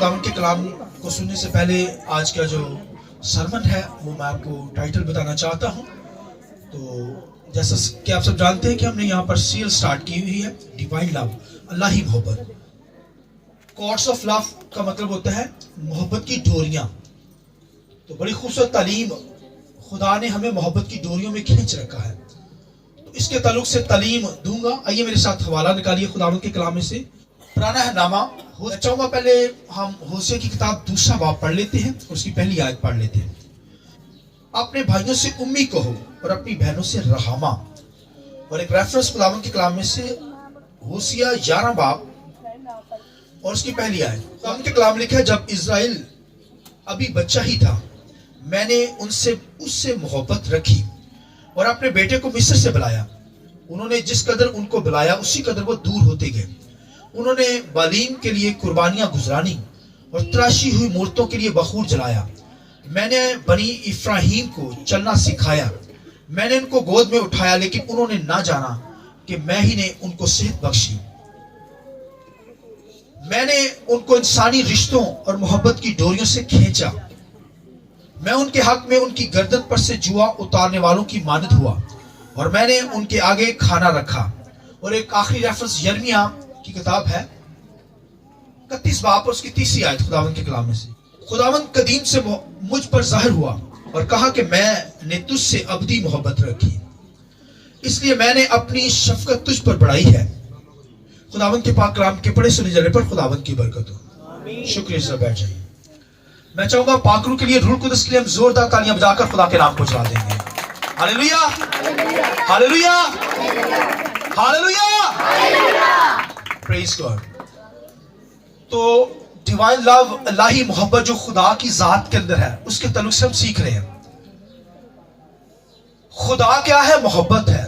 खुदावंद के कलाम को सुनने से पहले आज का जो सरमन है वो मैं आपको टाइटल बताना चाहता हूँ। तो जैसा कि आप सब जानते हैं कि हमने यहाँ पर सीरियल स्टार्ट की हुई है डिवाइन लव, अल्लाही मोहब्बत। कॉर्ड्स ऑफ लव का मतलब होता है मोहब्बत की डोरियां। तो बड़ी खूबसूरत तालीम खुदा ने हमें मोहब्बत की डोरियों में खींच रखा है, तो इसके ताल्लुक से तालीम दूंगा। आइए मेरे साथ हवाला निकालिए खुदावंद के कलाम में से। पुराना है नामा चाहूंगा पहले हम होसिया की किताब दूसरा बाब पढ़ लेते हैं और उसकी पहली आयत पढ़ लेते हैं। अपने भाइयों से उम्मी कहो और अपनी बहनों से रहामा। और एक रेफरेंस खुदावंद के कलाम में से होसिया 11 बाब और उसकी पहली आयत। खुदावंद के कलाम लिखा है, जब इज़राइल अभी बच्चा ही था मैंने उससे मोहब्बत रखी और अपने बेटे को मिस्र से बुलाया। उन्होंने जिस कदर उनको बुलाया उसी कदर वो दूर होते गए। उन्होंने बालीम के लिए कुर्बानियां गुजरानी और तराशी हुई मूर्तों के लिए बखूर जलाया। मैंने बनी इफ्राहीम को चलना सिखाया। मैंने उनको गोद में उठाया, लेकिन उन्होंने ना जाना कि मैं ही ने उनको सेहत बख्शी। मैंने उनको इंसानी रिश्तों और मोहब्बत की डोरियों से खींचा। मैं उनके हक में उनकी गर्दन पर से जुआ उतारने वालों की मानद हुआ और मैंने उनके आगे खाना रखा। और एक आखिरी रेफरेंस यिर्मयाह की किताब है 31 बाब और उसकी 30वीं आयत खुदावंद के कलाम में से। खुदावंद कदीम से मुझ पर जाहिर हुआ और कहा कि मैंने तुझसे अबदी मोहब्बत रखी, इसलिए मैंने अपनी शफकत तुझ पर बढ़ाई है। खुदावंद के पाक कलाम के पढ़े सुने जाने पर खुदावंद की बरकत हो। शुक्रिया से बैठ जाइए। मैं चाहूंगा पाकरू के लिए, रूह कुदस के लिए हम जोरदार तालियां बजाकर खुदा के नाम को चला देंगे। Hallelujah, hallelujah, hallelujah, praise God. तो डिवाइन लव, अल्लाही मोहब्बत जो खुदा की जात के अंदर है, उसके ताल्लुक से हम सीख रहे हैं। खुदा क्या है? मोहब्बत है,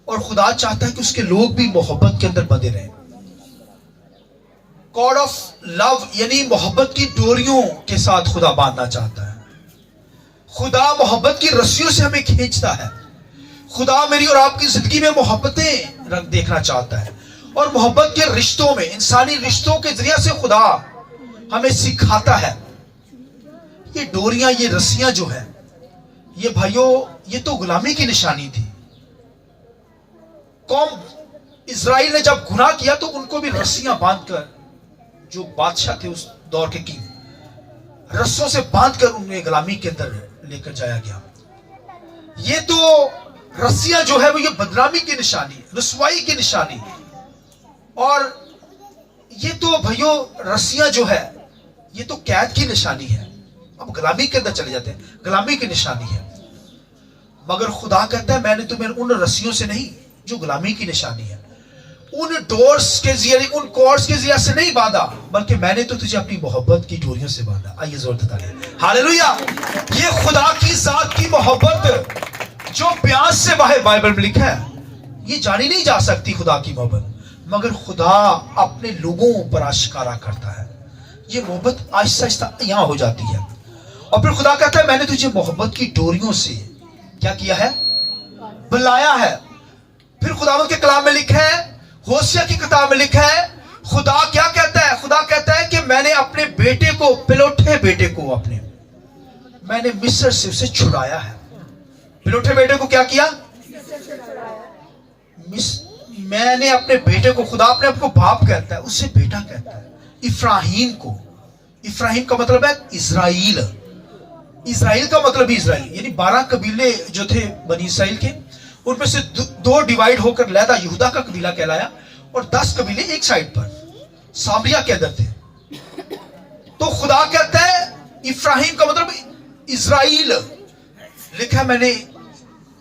और खुदा चाहता है कि उसके लोग भी मोहब्बत के अंदर बंधे रहें। कॉर्ड ऑफ लव यानी मोहब्बत की डोरियों के साथ खुदा बांधना चाहता है। खुदा मोहब्बत की रस्सियों से हमें खींचता है। खुदा मेरी और आपकी जिंदगी में मोहब्बतें रंग देखना चाहता है, और मोहब्बत के रिश्तों में, इंसानी रिश्तों के जरिए से खुदा हमें सिखाता है। ये डोरियां, ये रस्सियां जो है, ये भाइयों, ये तो गुलामी की निशानी थी। कौम इज़राइल ने जब गुनाह किया तो उनको भी रस्सियां बांधकर, जो बादशाह थे उस दौर के किंग, रस्सों से बांधकर उन्हें गुलामी के अंदर लेकर जाया गया। ये तो रस्सियां जो है वो ये बदनामी की निशानी, रुसवाई की निशानी, और ये तो भाइयों रस्सियां जो है ये तो कैद की निशानी है। अब गुलामी के अंदर चले जाते हैं, गुलामी की निशानी है। मगर खुदा कहता है मैंने तुम्हें उन रस्सियों से नहीं जो गुलामी की निशानी है, उन डोर्स के जरिए, उन कॉर्ड्स के जरिए से नहीं बांधा, बल्कि मैंने तो तुझे अपनी मोहब्बत की डोरियों से बांधा। आइए जोर देता है हालेलुया। ये खुदा की जात की मोहब्बत जो प्यास से बाहर बाइबल में लिखा है, ये जानी नहीं जा सकती खुदा की मोहब्बत, मगर खुदा अपने लोगों पर आशिकारा करता है। ये मोहब्बत आहिस्ता आहिस्ता यहां हो जाती है, और फिर खुदा कहता है मैंने तुझे मोहब्बत की डोरियों से क्या किया है? बुलाया है। फिर खुदावंद के कलाम में लिखा है, होसिया की किताब में लिखा है, खुदा क्या कहता है? खुदा कहता है कि मैंने अपने बेटे को, पिलोठे बेटे को अपने, मैंने मिस्र से उसे छुड़ाया है। पिलोठे बेटे को क्या किया? मैंने अपने बेटे को, खुदा अपने आपको बाप कहता है, उससे बेटा कहता है। इफ्राहीम को, इफ्राहीम का मतलब है इज़राइल। इज़राइल का मतलब ही इज़राइल, यानी 12 कबीले जो थे बनी इस्राइल के, उनमें से दो डिवाइड होकर लहदा यहूदा का कबीला कहलाया, और 10 कबीले एक साइड पर सामरिया के अंदर थे। तो खुदा कहता है इफ्राहीम का मतलब इज़राइल। लिखा है मैंने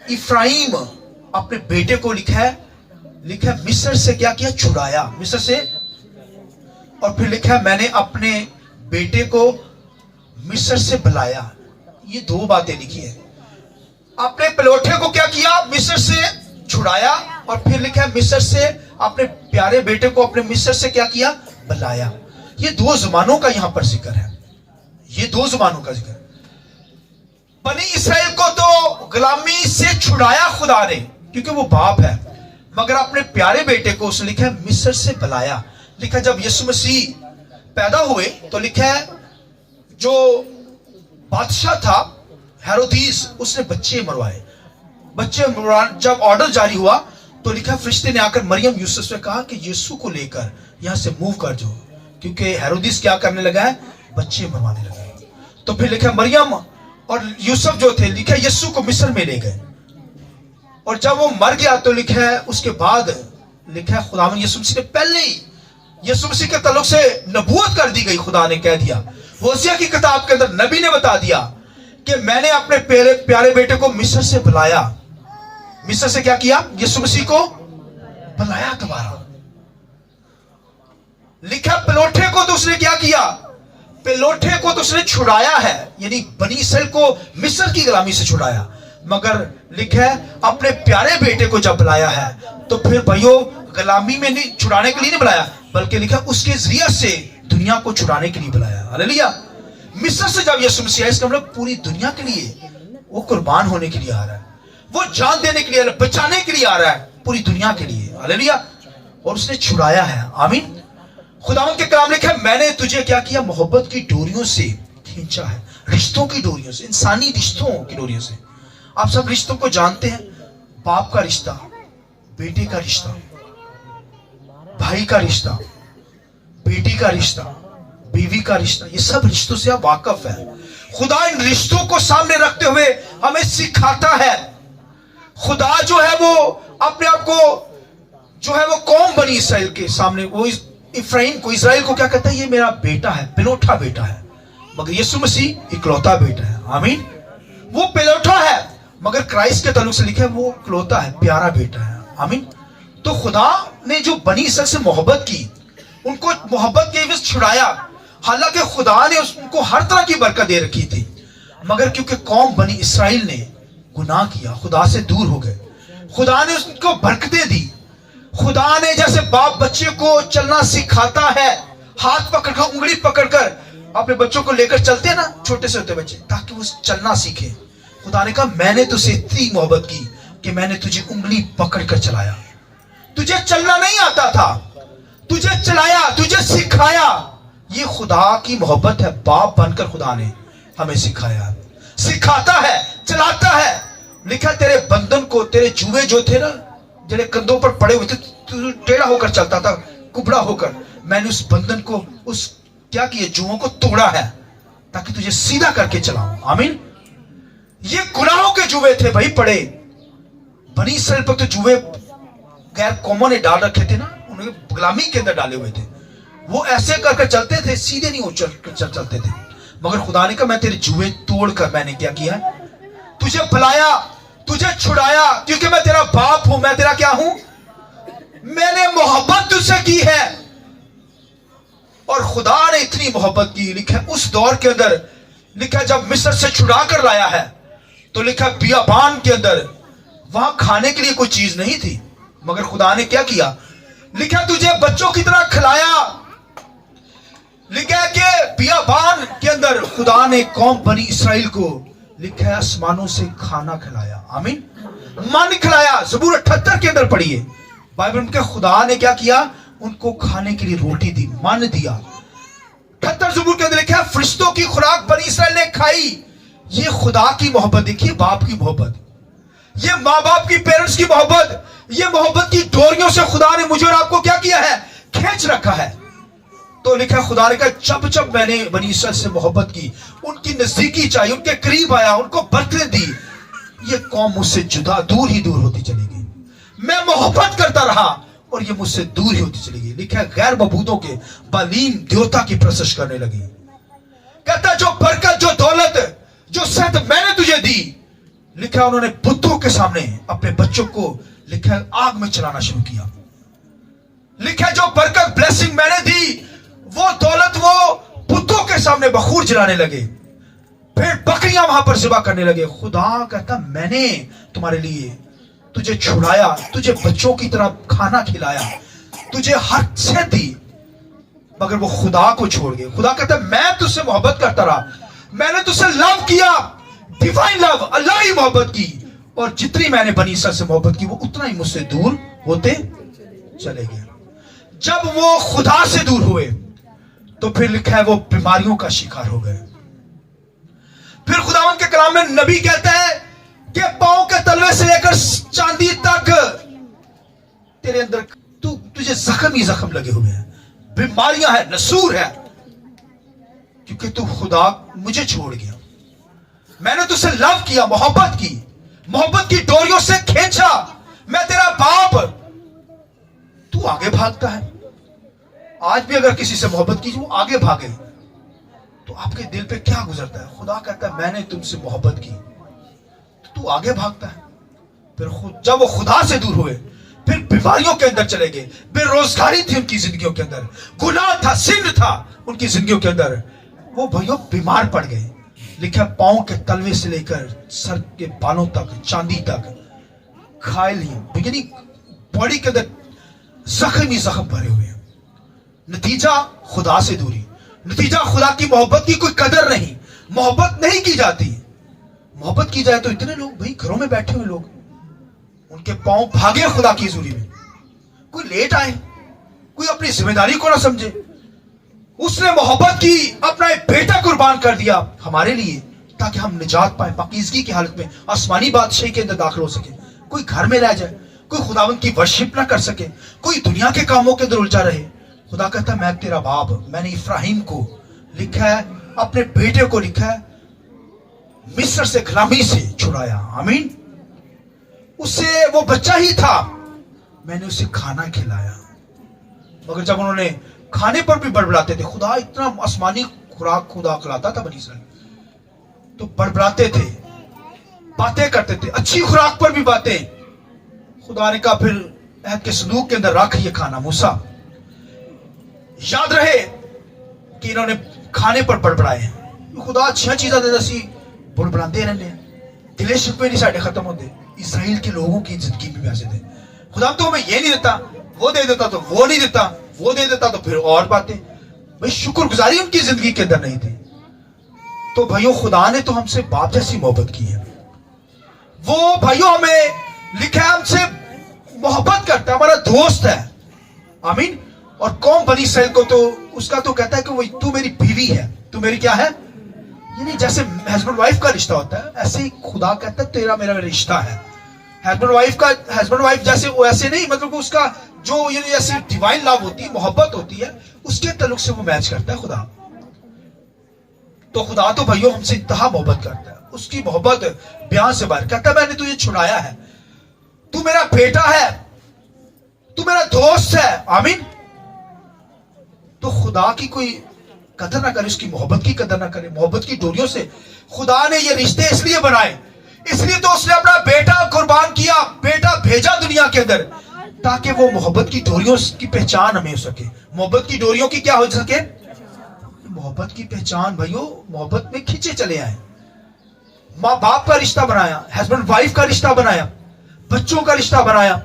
इफ्राहीम अपने बेटे को लिखा है मिस्र से क्या किया? छुड़ाया, मिस्र से। और फिर लिखा है मैंने अपने बेटे को मिस्र से बुलाया। ये दो बातें लिखी है। अपने पिलोठे को क्या किया? मिस्र से छुड़ाया, और फिर लिखा है मिस्र से अपने प्यारे बेटे को अपने मिस्र से क्या किया? बुलाया। ये दो जमानों का यहां पर जिक्र है, ये दो जमानों का जिक्र। बनी इस्राएल को तो गुलामी से छुड़ाया खुदा ने, क्योंकि वो बाप है, मगर अपने प्यारे बेटे को उसने लिखा है मिस्र से बुलाया। लिखा जब यीशु मसीह पैदा हुए तो लिखा है जो बादशाह था हेरोदीस, उसने बच्चे मरवाए। बच्चे मरवाने जब ऑर्डर जारी हुआ तो लिखा फरिश्ते ने आकर मरियम यूसुफ से कहा कि यीशु को लेकर यहां से मूव कर जाओ, क्योंकि हेरोदीस क्या करने लगा है, बच्चे मरवाने लगा है। तो फिर लिखा मरियम और यूसुफ जो थे लिखा यीशु को मिस्र में ले गए, और जब वो मर गया तो लिखा है उसके बाद लिखा है खुदावंद यीशु मसीह ने पहले ही यीशु मसीह के ताल्लुक से नबूवत कर दी गई। खुदा ने कह दिया, होसिया की किताब के अंदर नबी ने बता दिया कि मैंने अपने प्यारे बेटे को मिस्र से बुलाया। मिस्र से क्या किया, यीशु मसीह को बुलाया दोबारा। लिखा पिलोठे को तो उसने क्या किया, पिलोठे को तो उसने छुड़ाया है, यानी बनी इसराइल को मिस्र की गुलामी से छुड़ाया, मगर लिखा है अपने प्यारे बेटे को जब बुलाया है तो फिर भाइयों गुलामी में नहीं, छुड़ाने के लिए नहीं बुलाया, बल्कि लिखा उसके जरिए से दुनिया को छुड़ाने के लिए बुलाया। हालेलुया। मिस्र से जब यीशु मसीह आया, इसका मतलब पूरी दुनिया के लिए वो कुर्बान होने के लिए आ रहा है, वो जान देने के लिए, बचाने के लिए आ रहा है, पूरी दुनिया के लिए। हालेलुया। और उसने छुड़ाया है। आमीन। खुदावंद के कलाम लिखा है मैंने तुझे क्या किया, मोहब्बत की डोरियों से खींचा है, रिश्तों की डोरियों से, इंसानी रिश्तों की डोरियों से। आप सब रिश्तों को जानते हैं, बाप का रिश्ता, बेटे का रिश्ता, भाई का रिश्ता, बेटी का रिश्ता, बीवी का रिश्ता, ये सब रिश्तों से आप वाकिफ है। खुदा इन रिश्तों को सामने रखते हुए हमें सिखाता है। खुदा जो है वो अपने आप को जो है वो कौम बनी इसराइल के सामने, वो इफ्राइम को, इसराइल को क्या कहता है, ये मेरा बेटा है, पिलोठा बेटा है, मगर यीशु मसीह इकलौता बेटा है। आमीन। वो पिलोठा है मगर क्राइस्ट के ताल्लुक से लिखा है वो इकलौता है, प्यारा बेटा है। आमीन। तो खुदा ने जो बनी इसराइल से मोहब्बत की, उनको मोहब्बत के एवज छुड़ाया। हालांकि खुदा ने उनको हर तरह की बरकत दे रखी थी, मगर क्योंकि कौम बनी इसराइल ने गुनाह किया, खुदा से दूर हो गए, खुदा ने उनको बरकतें दी। खुदा ने जैसे बाप बच्चे को चलना सिखाता है, हाथ पकड़कर, उंगली पकड़कर अपने बच्चों को लेकर चलते हैं ना, छोटे से होते बच्चे, ताकि वो चलना सीखे। खुदा ने कहा मैंने तुझसे इतनी मोहब्बत की कि मैंने तुझे उंगली पकड़कर चलाया। तुझे चलना नहीं आता था, तुझे चलाया, तुझे सिखाया। ये खुदा की मोहब्बत है। बाप बनकर खुदा ने हमें सिखाया, सिखाता है, चलाता है। लिखा तेरे बंधन को, तेरे जुए जो थे ना, जिन्हें कंधों पर पड़े हुए थे, तू टेढ़ा होकर चलता था, कुबड़ा होकर, मैंने उस बंधन को, उस क्या किया, जुओं को तोड़ा है, ताकि तुझे सीधा करके चलाऊं। आमीन। ये गुनाहों के जुए थे भाई पड़े, बनी इसराइल पर तो जुए गैर कौमों ने डाल रखे थे ना, उन्हें गुलामी के अंदर डाले हुए थे। वो ऐसे करके चलते थे, सीधे नहीं चलते थे, मगर खुदा ने कहा मैं तेरे जुए तोड़कर मैंने क्या किया, तुझे बुलाया, तुझे छुड़ाया, क्योंकि मैं तेरा बाप हूं, मैं तेरा क्या हूं, मैंने मोहब्बत तुझसे की है। और खुदा ने इतनी मोहब्बत की, लिखा उस दौर के अंदर, लिखा जब मिस्र से छुड़ा कर लाया है तो लिखा बियाबान के अंदर वहां खाने के लिए कोई चीज नहीं थी, मगर खुदा ने क्या किया, लिखा तुझे बच्चों की तरह खिलाया। लिखा कि बियाबान के अंदर खुदा ने कौम बनी इसराइल को, लिखा है आसमानों से खाना खिलाया। आमीन। मन खिलाया। ज़बूर 78 के अंदर पढ़िए, बाइबल में खुदा ने क्या किया, उनको खाने के लिए रोटी दी, मन दिया। 78 ज़बूर के अंदर लिखा है फरिश्तों की खुराक बनी इसराइल ने खाई। ये खुदा की मोहब्बत, देखिए बाप की मोहब्बत, ये माँ बाप की, पेरेंट्स की मोहब्बत, ये मोहब्बत की डोरियों से खुदा ने मुझे और आपको क्या किया है, खींच रखा है। तो लिखा खुदा ने कहा जब जब मैंने बनी इसराइल से मोहब्बत की, उनकी नजदीकी चाहिए, उनके करीब आया, उनको बरकतें दी, ये कौम मुझसे जुदा दूर ही दूर होती चली गई। मैं मोहब्बत करता रहा और ये मुझसे दूर ही होती चली गई। लिखा है गैर मबूदों के बालीम देवता की प्रशंस करने लगी। कहता जो बरकत, जो दौलत, जो सेहत मैंने तुझे दी, लिखा उन्होंने बुतों के सामने अपने बच्चों को, लिखा आग में चलाना शुरू किया। लिखा जो बरकत, ब्लेसिंग मैंने दी, वो दौलत वो बुतों के सामने बखूर जलाने लगे, फिर बकरियां वहां पर ज़िबा करने लगे। खुदा कहता मैंने तुम्हारे लिए तुझे छुड़ाया, तुझे बच्चों की तरह खाना खिलाया, तुझे हर से दी, मगर वो खुदा को छोड़ गए। खुदा कहता मैं तुझसे मोहब्बत करता रहा, मैंने तुझसे लव किया, डिवाइन लव, अल्लाह ही मोहब्बत की, और जितनी मैंने बनी इसराइल से मोहब्बत की वो उतना ही मुझसे दूर होते चले गए। जब वो खुदा से दूर हुए तो फिर लिखा है वो बीमारियों का शिकार हो गए। फिर खुदावंद के कलाम में नबी कहता है कि पांव के तलवे से लेकर चांदी तक तेरे अंदर तुझे जख्म ही जख्म लगे हुए हैं, बीमारियां हैं, नसूर है, क्योंकि तू खुदा मुझे छोड़ गया। मैंने तुझसे लव किया, मोहब्बत की डोरियों से खींचा, मैं तेरा बाप, तू आगे भागता है। आज भी अगर किसी से मोहब्बत की, वो आगे भागे तो आपके दिल पे क्या गुजरता है? खुदा कहता है मैंने तुमसे मोहब्बत की तो तू आगे भागता है। फिर जब वो खुदा से दूर हुए, फिर बीमारियों के अंदर चले गए, बेरोजगारी थी उनकी जिंदगियों के अंदर, गुनाह था, सिंह था उनकी जिंदगियों के अंदर, वो भाइयों बीमार पड़ गए। लिखा पांव के तलवे से लेकर सर के बालों तक, चांदी तक घायल, यानी बॉडी के अंदर जख्म ही जख्म भरे हुए हैं। नतीजा खुदा से दूरी, नतीजा खुदा की मोहब्बत की कोई कदर नहीं, मोहब्बत नहीं की जाती। मोहब्बत की जाए तो इतने लोग भाई घरों में बैठे हुए लोग, उनके पांव भागे खुदा की हजूरी में, कोई लेट आए, कोई अपनी जिम्मेदारी को ना समझे। उसने मोहब्बत की, अपना एक बेटा कुर्बान कर दिया हमारे लिए, ताकि हम निजात पाए, पाकीज़गी की हालत में आसमानी बादशाही के अंदर दाखिल हो सके। कोई घर में रह जाए, कोई खुदावंद की वर्शिप ना कर सके, कोई दुनिया के कामों के अंदर उलझा रहे। खुदा कहता है मैं तेरा बाप, मैंने इफ्राहिम को लिखा है, अपने बेटे को लिखा है, मिस्र से गुलामी से छुड़ाया। आमीन। उससे वो बच्चा ही था, मैंने उसे खाना खिलाया। मगर जब उन्होंने खाने पर भी बड़बड़ाते थे, खुदा इतना आसमानी खुराक खुदा खिलाता था बनी इसराइल, तो बड़बड़ाते थे, बातें करते थे, अच्छी खुराक पर भी बातें। खुदा ने कहा फिर अहद के संदूक के अंदर रख ये खाना। मूसा, याद रहे कि इन्होंने खाने पर बड़बड़ाए हैं। खुदा अच्छी चीज़ां दे सी बड़बड़ाते रहने, दिले शिकवे नहीं साढ़े खत्म होते। इसराइल के लोगों की जिंदगी में वैसे थे, खुदा तो हमें ये नहीं देता, वो दे देता, तो वो नहीं देता, वो दे देता तो फिर और बातें। भाई शुक्रगुजारी उनकी जिंदगी के अंदर नहीं थी। तो भाइयों खुदा ने तो हमसे बाप जैसी मोहब्बत की है। वो भाइयों हमें लिखा है हमसे मोहब्बत करता है, हमारा दोस्त है। आमीन। और कौम बनी इसराइल को तो उसका तो कहता है कि वो तू मेरी बीवी है, तू मेरी क्या है, यानी जैसे हस्बैंड वाइफ का रिश्ता होता है, ऐसे ही खुदा कहता है तेरा मेरा रिश्ता है। हस्बैंड वाइफ जैसे वो ऐसे नहीं, मतलब उसका जो ये ऐसी डिवाइन लव होती है, मोहब्बत होती है, उसके तल्लुक से वो मैच करता है खुदा। तो खुदा तो भाइयों हमसे इंतहा मोहब्बत करता है, उसकी मोहब्बत बयान से बाहर। कहता है मैंने तुझे छुड़ाया है, तू मेरा बेटा है, तू मेरा दोस्त है। आमीन। तो खुदा की कोई कदर ना करे, उसकी मोहब्बत की कदर ना करे। मोहब्बत की डोरियों से खुदा ने ये रिश्ते इसलिए बनाए, इसलिए तो उसने अपना बेटा कुर्बान किया, बेटा भेजा दुनिया के अंदर, ताकि वो मोहब्बत की डोरियों की पहचान हमें हो सके। मोहब्बत की डोरियों की क्या हो सके, मोहब्बत की पहचान। भाइयों मोहब्बत में खींचे चले आए, माँ बाप का रिश्ता बनाया, हस्बैंड वाइफ का रिश्ता बनाया, बच्चों का रिश्ता बनाया,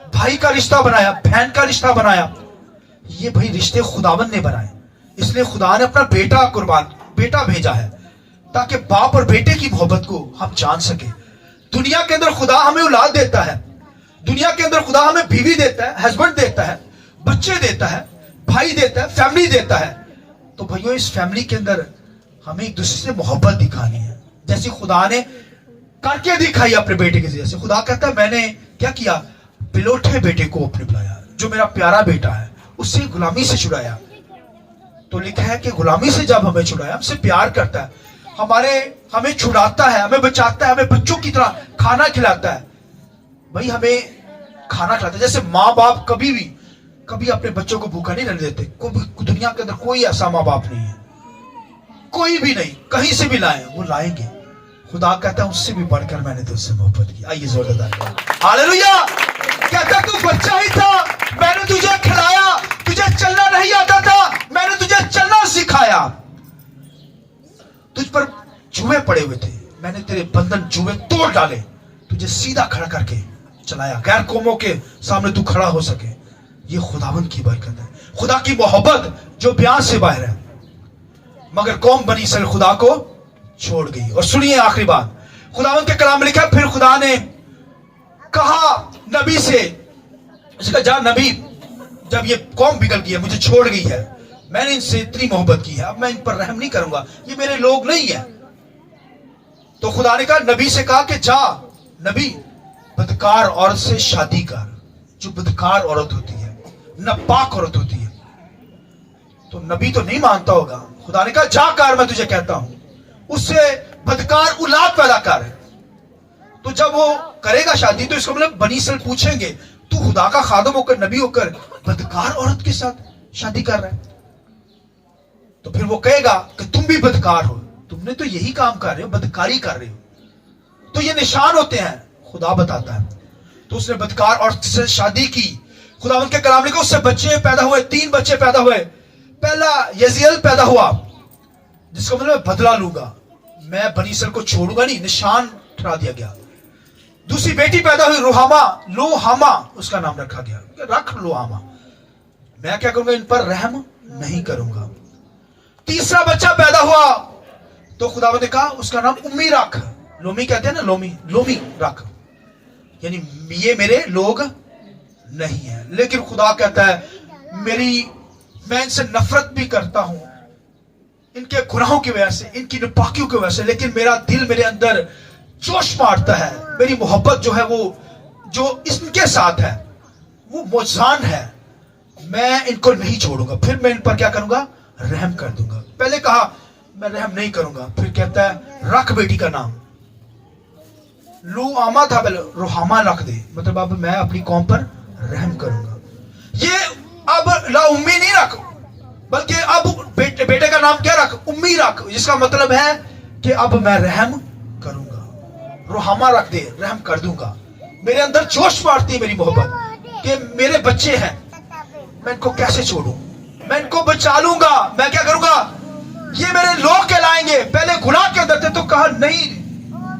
भाई का रिश्ता बनाया, बहन का रिश्ता बनाया। ये भाई रिश्ते खुदावन ने बनाए, इसलिए खुदा ने अपना बेटा भेजा है, ताकि बाप और बेटे की मोहब्बत को हम जान सके। दुनिया के अंदर खुदा हमें औलाद देता है, दुनिया के अंदर खुदा हमें बीवी देता है, हस्बैंड देता है, बच्चे देता है, भाई देता है, फैमिली देता है। तो भाइयों इस फैमिली के अंदर हमें एक दूसरे से मोहब्बत दिखानी है, जैसे खुदा ने करके दिखाई अपने बेटे के जैसे। खुदा कहता है मैंने क्या किया, बिलोठे बेटे को अपने बुलाया, जो मेरा प्यारा बेटा है, उससे गुलामी से छुड़ाया। तो लिखा है कि गुलामी से जब हमें छुड़ाया, हमसे प्यार करता है, हमें छुड़ाता है, हमें बचाता है, हमें बच्चों की तरह खाना खिलाता है। भाई हमें खाना खिलाता है, जैसे माँ बाप कभी अपने बच्चों को भूखा नहीं रहने देते। दुनिया के अंदर कोई ऐसा माँ बाप नहीं है, कोई भी नहीं, कहीं से भी लाए वो लाएंगे। खुदा कहता है उससे भी बढ़कर मैंने तुझसे मोहब्बत की। आइए जोरदार हालेलुया। कहता तू बच्चा ही था, मैंने तुझे खिलाया, तुझे चलना नहीं आता था, मैंने तुझे चलना सिखाया। तुझ पर जुए पड़े हुए थे, मैंने तेरे बंधन जुए तोड़ डाले, तुझे सीधा खड़ा करके चलाया, गैर कौमों के सामने तू खड़ा हो सके। ये खुदावन की बरकत है, खुदा की मोहब्बत जो बयान से बाहर है। मगर कौम बनी इसराइल खुदा को छोड़ गई। और सुनिए आखिरी बात, खुदावन के कलाम में लिखा, फिर खुदा ने कहा नबी से, इसका जा नबी, जब ये कौम बिगड़ गई है, मुझे छोड़ गई है, मैंने इनसे इतनी मोहब्बत की है, अब मैं इन पर रहम नहीं करूंगा, ये मेरे लोग नहीं है। तो खुदा ने कहा, नबी से कहा कि जा नबी बदकार औरत से शादी कर, जो बदकार औरत होती है, नापाक औरत होती है। तो नबी तो नहीं मानता होगा। खुदा ने कहा, जा कर, मैं तुझे कहता हूं, उससे बदकार औलाद पैदा कर। तो जब वो करेगा शादी तो इसको मतलब बनी इसराइल पूछेंगे, तू खुदा का खादम होकर, नबी होकर बदकार औरत के साथ शादी कर रहा है? तो फिर वो कहेगा कि तुम भी बदकार हो, तुमने तो यही काम कर रहे हो, बदकारी कर रहे हो। तो ये निशान होते हैं, खुदा बताता है। तो उसने बदकार औरत से शादी की। खुदावंद के कलाम ने कहा, उससे बच्चे पैदा हुए, 3 बच्चे पैदा हुए। पहला यजीएल पैदा हुआ, जिसका मतलब बदला लूंगा, मैं बनी इसराइल को छोड़ूंगा नहीं, निशान ठहरा दिया गया। दूसरी बेटी पैदा हुई रोहामा, लोहामा उसका नाम रखा गया, रख लोहामा, मैं क्या करूंगा, इन पर रहम नहीं करूंगा। तीसरा बच्चा पैदा हुआ तो खुदावंद ने कहा, उसका नाम उम्मी रख, लोमी कहते हैं ना, लोमी रख, यानी ये मेरे लोग नहीं है। लेकिन खुदा कहता है, मैं इनसे नफरत भी करता हूं, इनके गुनाहों की वजह से, इनकी नापाकियों की वजह से, लेकिन मेरा दिल मेरे अंदर जोश मारता है। मेरी मोहब्बत जो है वो जो इनके साथ है वो मौजान है, मैं इनको नहीं छोड़ूंगा, फिर मैं इन पर क्या करूंगा, रहम कर दूंगा। पहले कहा मैं रहम नहीं करूंगा, फिर कहता है रख बेटी का नाम, लूआमा था, पहले रोहामा रख दे, मतलब अब मैं अपनी कौम पर रहम करूंगा। ये अब ला उम्मी नहीं रख, बल्कि अब बेटे का नाम क्या रख, उम्मी रख, जिसका मतलब है कि अब मैं रहम करूंगा। रोहामा रख दे, रहम कर दूंगा। मेरे अंदर जोश मारती है मेरी मोहब्बत कि मेरे बच्चे हैं, मैं इनको कैसे छोड़ूं, मैं इनको बचा लूंगा, मैं क्या करूंगा, ये मेरे लोग कहलाएंगे। पहले गुनाह के अंदर थे तो कहा नहीं,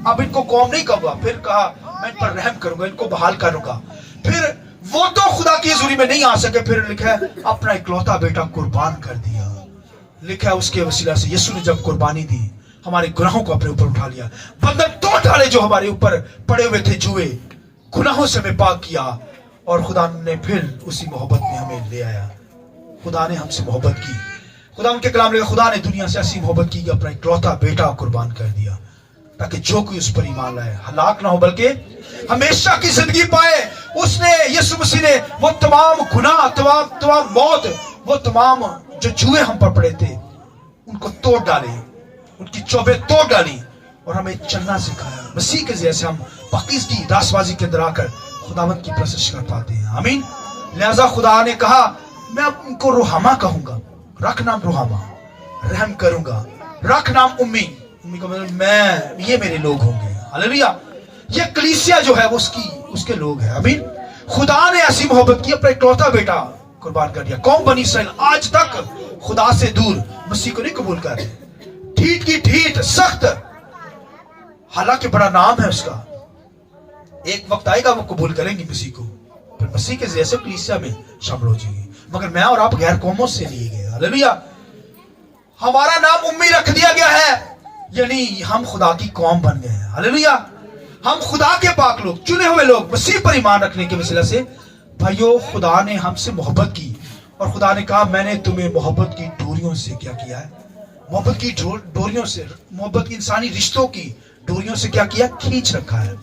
अब इनको कौम नहीं कहूंगा, फिर कहा मैं इन पर रहम करूंगा, इनको बहाल करूंगा। फिर वो तो खुदा की हजूरी में नहीं आ सके, फिर लिखा है अपना इकलौता बेटा कुर्बान कर दिया। लिखा है उसके वसीला से यीशु ने जब कुर्बानी दी, हमारे गुनाहों को अपने ऊपर उठा लिया, बंधन तोड़ डाले जो हमारे ऊपर पड़े हुए थे जुए, गुनाहों से हमें पाक किया, और खुदा ने फिर उसी मोहब्बत में हमें ले आया। खुदा ने हमसे मोहब्बत की। खुदा उनके कलाम में खुदा ने दुनिया से ऐसी मोहब्बत की कि अपना इकलौता बेटा कुर्बान कर दिया, ताकि जो कोई उस पर ईमान लाए हलाक ना हो बल्कि हमेशा की जिंदगी पाए। उसने, यीशु मसीह ने वो तमाम गुनाह, तमाम मौत, वो तमाम जो जुए हम पर पड़े थे उनको तोड़ डाले, उनकी चौबे तोड़ डाली और हमें चलना सिखाया। मसीह के जरिए से हम पाकीज़गी रासबाजी के अंदर आकर खुदावंद की प्रशंसा कर पाते हैं। आमीन। लिहाजा खुदा ने कहा मैं अब उनको रोहामा कहूंगा, रख नाम रोहामा, रहम करूंगा। रख नाम उम्मी का मतलब मैं, ये मेरे लोग होंगे। हालेलुया। ये कलीसिया जो है वो उसके लोग हैं। आमीन। खुदा ने ऐसी मोहब्बत की, अपना इकलौता बेटा कुर्बान कर दिया। कौम बनी इसराइल आज तक खुदा से दूर मसीह को नहीं कबूल कर रहे, ठीठ की ठीठ, सख्त, हालांकि बड़ा नाम है उसका। एक वक्त आएगा वो कबूल करेंगे मसीह को, फिर मसीह के जैसे कलीसिया में शामिल हो जाएंगे। मगर मैं और आप गैर कौमों से लिए गए। हालेलुया। हमारा नाम उम्मी रख दिया गया है, यानी हम खुदा की कौम बन गए हैं। हालेलुया। हम खुदा के पाक लोग, चुने हुए लोग, मसीह पर ईमान रखने के वसीला से भाइयों खुदा ने हमसे मोहब्बत की, और खुदा ने कहा मैंने तुम्हें मोहब्बत की डोरियों से क्या किया है, मोहब्बत की डोरियों से, मोहब्बत की इंसानी रिश्तों की डोरियों से क्या किया, खींच रखा है।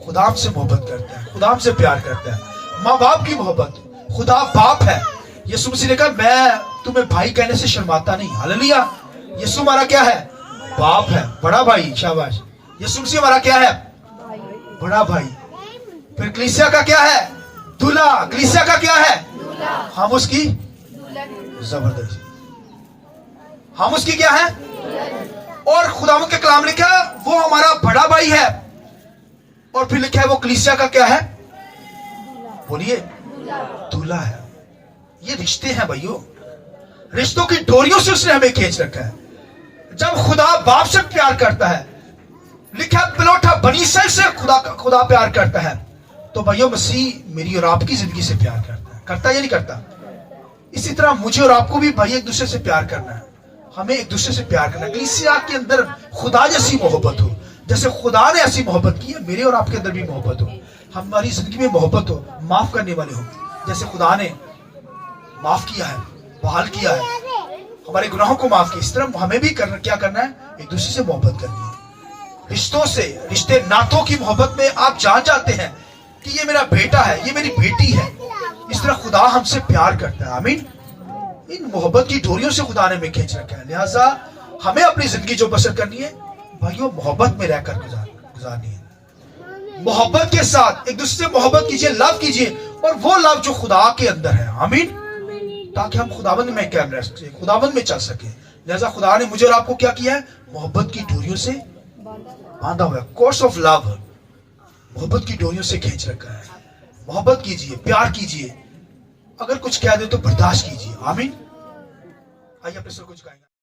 खुदा हमसे मोहब्बत करता है, खुदा हमसे प्यार करता है। माँ बाप की मोहब्बत, खुदा बाप है। यीशु मसीह ने कहा मैं तुम्हें भाई कहने से शर्माता नहीं। हालेलुया। यीशु हमारा क्या है, बाप है, बड़ा भाई। शाबाश। यीशु मसीह हमारा क्या है, बड़ा भाई। फिर कलीसिया का क्या है, दूल्हा। कलीसिया का क्या है, हम उसकी, जबरदस्त, हम उसकी क्या है। और खुदावंद के कलाम लिखा है वो हमारा बड़ा भाई है, और फिर लिखा है वो कलीसिया का क्या है, बोलिए, दूल्हा है। ये रिश्ते हैं भाइयों, रिश्तों की डोरियों से उसने हमें खींच रखा है। जब खुदा बाप से प्यार करता है, लिखा है पिलोठा बनी इसराइल से खुदा प्यार करता है, तो भाइयों मसीह मेरी और आपकी जिंदगी से प्यार करता है या नहीं करता। इसी तरह मुझे और आपको भी भाई एक दूसरे से प्यार करना है, हमें एक दूसरे से प्यार करना है। कलीसिया के अंदर खुदा जैसी मोहब्बत हो, जैसे खुदा ने ऐसी मोहब्बत की है, मेरे और आपके अंदर भी मोहब्बत हो, हमारी जिंदगी में मोहब्बत हो, माफ करने वाले हो, जैसे खुदा ने माफ किया है, बहाल किया है, हमारे गुनाहों को माफ किया। इस तरह हमें भी क्या करना है? एक दूसरे से मोहब्बत करनी है। रिश्तों से, रिश्ते नातों की मोहब्बत में आप जान जाते हैं कि ये मेरा बेटा है, ये मेरी बेटी है। इस तरह खुदा हमसे प्यार करता है। आमीन। इन मोहब्बत की डोरियों से खुदा ने हमें खींच रखा है। लिहाजा हमें अपनी जिंदगी जो बसर करनी है भाइयों, मोहब्बत में रहकर गुजारनी है। मोहब्बत के साथ एक दूसरे से मोहब्बत कीजिए, लव कीजिए, और वो लव जो खुदा के अंदर है। आमीन। ताकि हम खुदाबंद में कायम रह सके, खुदाबंद में चल सके। लिहाजा खुदा ने मुझे और आपको क्या किया है? मोहब्बत की डोरियों से बांधा हुआ है। कोर्स ऑफ लव, मोहब्बत की डोरियों से खींच रखा है। मोहब्बत कीजिए, प्यार कीजिए, अगर कुछ कह दे तो बर्दाश्त कीजिए। आमीन। आइए अपने सर को झुकाएंगे।